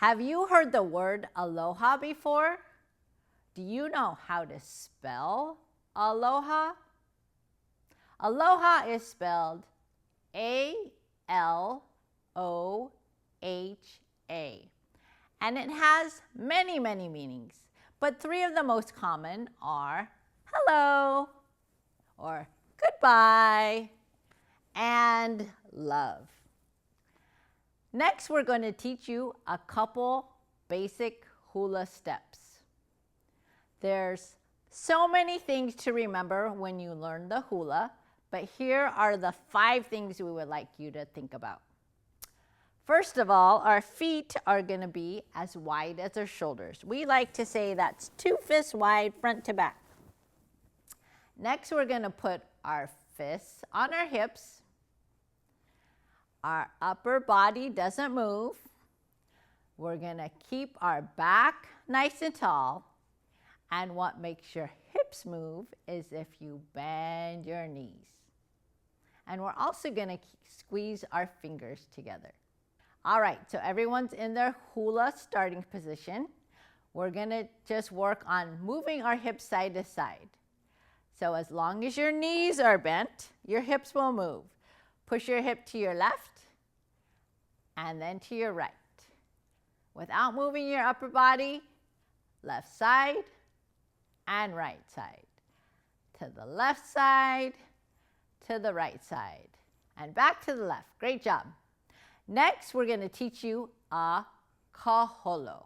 Have you heard the word aloha before? Do you know how to spell aloha? Aloha is spelled A-L-O-H-A, and it has many, many meanings, but three of the most common are hello, or goodbye, and love. Next, we're going to teach you a couple basic hula steps. There's so many things to remember when you learn the hula, but here are the 5 things we would like you to think about. First of all, our feet are going to be as wide as our shoulders. We like to say that's 2 fists wide, front to back. Next, we're going to put our fists on our hips. Our upper body doesn't move. We're going to keep our back nice and tall. And what makes your hips move is if you bend your knees. And we're also going to squeeze our fingers together. All right, so everyone's in their hula starting position. We're going to just work on moving our hips side to side. So as long as your knees are bent, your hips will move. Push your hip to your left and then to your right. Without moving your upper body, left side and right side. To the left side, to the right side, and back to the left. Great job. Next, we're going to teach you a kaholo.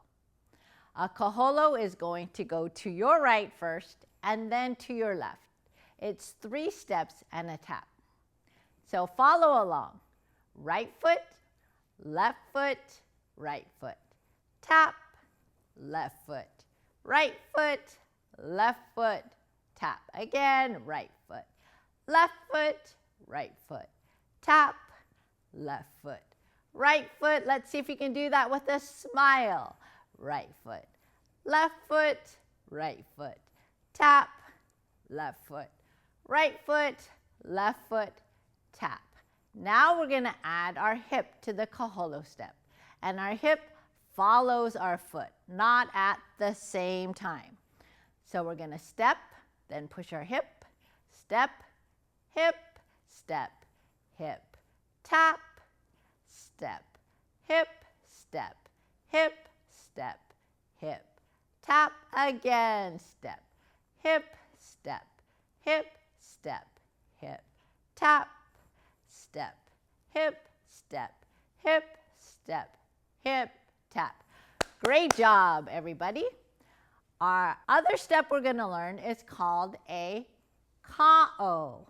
A kaholo is going to go to your right first and then to your left. It's 3 steps and a tap. So follow along. Right foot, left foot, right foot. Tap, left foot, right foot, left foot, tap. Again, right foot, left foot, right foot, tap, left foot, right foot. Let's see if you can do that with a smile. Right foot, left foot, right foot, tap, left foot, right foot, left foot, tap. Now we're going to add our hip to the kaholo step. And our hip follows our foot, not at the same time. So we're going to step, then push our hip, step, hip, step, hip, tap, step, hip, step, hip, step, hip, tap, again, step, hip, step, hip, step, hip, tap, step, hip, step, hip, step, hip, tap. Great job, everybody. Our other step we're going to learn is called a ka'o.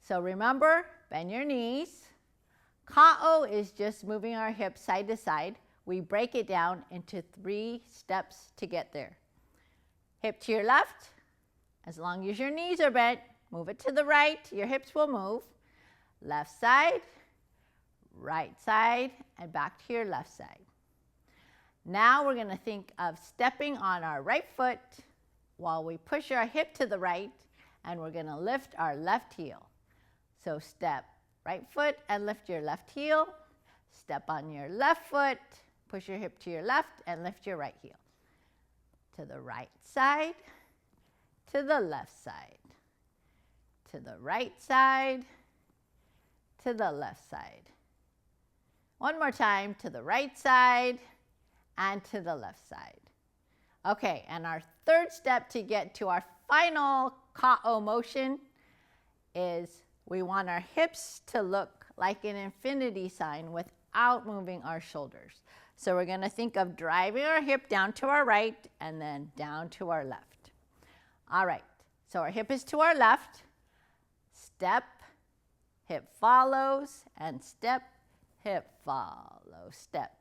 So remember, bend your knees. Ka'o is just moving our hips side to side. We break it down into 3 steps to get there. Hip to your left. As long as your knees are bent, move it to the right. Your hips will move. Left side, right side, and back to your left side. Now we're going to think of stepping on our right foot while we push our hip to the right, and we're going to lift our left heel. So step right foot and lift your left heel. Step on your left foot, push your hip to your left, and lift your right heel. To the right side, to the left side, to the right side, to the left side. One more time, to the right side and to the left side. Okay, and our third step to get to our final ka'o motion is we want our hips to look like an infinity sign without moving our shoulders. So we're going to think of driving our hip down to our right and then down to our left. All right, so our hip is to our left. Step, hip follows, and step, hip follow, step.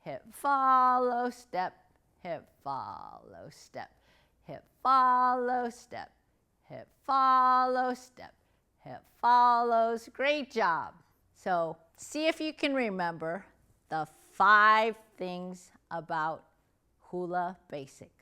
Hip follow, step, hip follow, step, hip follow, step, hip follow, step, hip follows. Great job. So see if you can remember the 5 things about hula basics.